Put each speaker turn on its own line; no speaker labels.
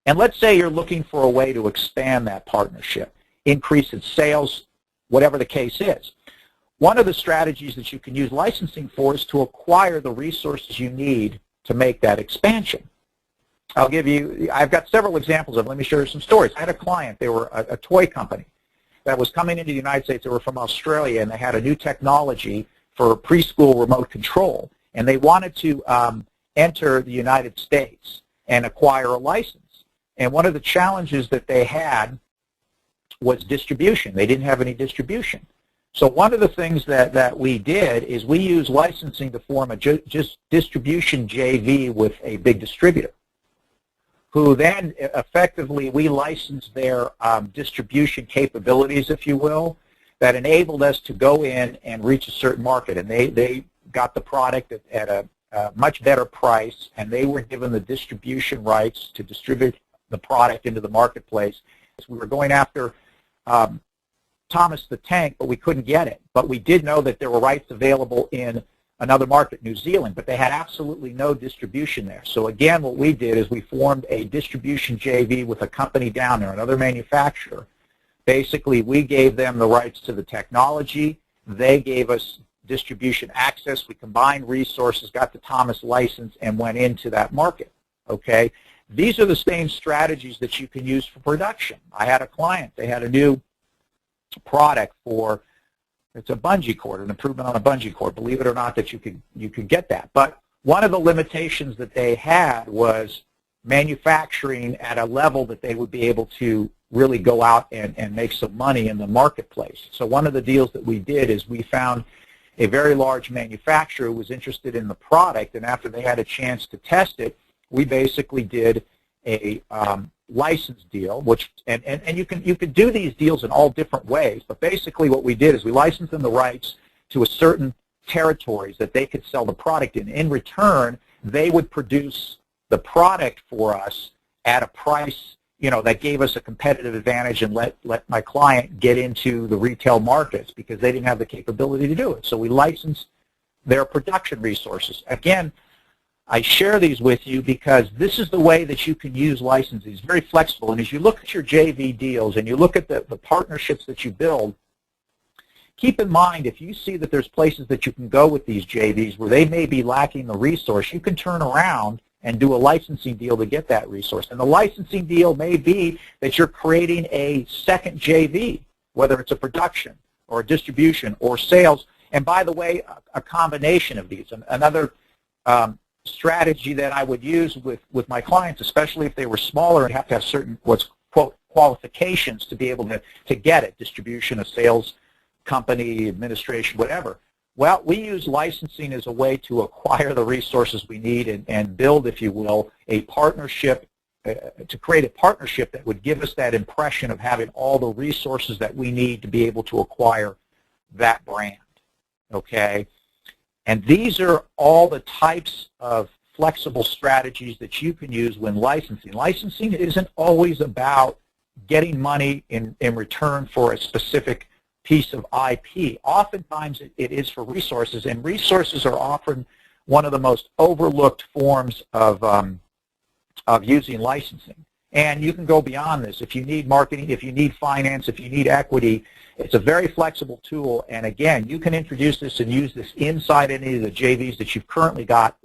And let's say you're looking for a way to expand that partnership, increase its sales, whatever the case is. One of the strategies that you can use licensing for is to acquire the resources you need to make that expansion. I've got several examples of it. Let me share you some stories. I had a client, they were a toy company that was coming into the United States. They were from Australia, and they had a new technology for preschool remote control, and they wanted to enter the United States and acquire a license. And one of the challenges that they had was distribution. They didn't have any distribution. So one of the things that we did is we used licensing to form a just distribution JV with a big distributor, who then effectively we licensed their distribution capabilities, if you will, that enabled us to go in and reach a certain market. And they got the product at a much better price, and they were given the distribution rights to distribute the product into the marketplace. So we were going after Thomas the Tank, but we couldn't get it. But we did know that there were rights available in another market, New Zealand, but they had absolutely no distribution there. So again, what we did is we formed a distribution JV with a company down there, another manufacturer. Basically, we gave them the rights to the technology. They gave us distribution access. We combined resources, got the Thomas license, and went into that market. Okay? These are the same strategies that you can use for production. I had a client. They had a new product for, it's a bungee cord, an improvement on a bungee cord. Believe it or not that you could get that. But one of the limitations that they had was manufacturing at a level that they would be able to really go out and make some money in the marketplace. So one of the deals that we did is we found a very large manufacturer who was interested in the product, and after they had a chance to test it, we basically did a license deal, which and you can do these deals in all different ways, but basically what we did is we licensed them the rights to a certain territories that they could sell the product in. In return, they would produce the product for us at a price, you know, that gave us a competitive advantage and let my client get into the retail markets because they didn't have the capability to do it. So we licensed their production resources. Again, I share these with you because this is the way that you can use licensing. It's very flexible. And as you look at your JV deals and you look at the partnerships that you build, keep in mind if you see that there's places that you can go with these JVs where they may be lacking the resource, you can turn around and do a licensing deal to get that resource. And the licensing deal may be that you're creating a second JV, whether it's a production or a distribution or sales. And by the way, a combination of these. Another strategy that I would use with my clients, especially if they were smaller and have to have certain what's quote qualifications to be able to get it, distribution, a sales company, administration, whatever. Well, we use licensing as a way to acquire the resources we need and build, if you will, a partnership, to create a partnership that would give us that impression of having all the resources that we need to be able to acquire that brand, okay? And these are all the types of flexible strategies that you can use when licensing. Licensing isn't always about getting money in return for a specific piece of IP. Oftentimes it is for resources, and resources are often one of the most overlooked forms of using licensing. And you can go beyond this. If you need marketing, if you need finance, if you need equity, it's a very flexible tool. And again, you can introduce this and use this inside any of the JVs that you've currently got.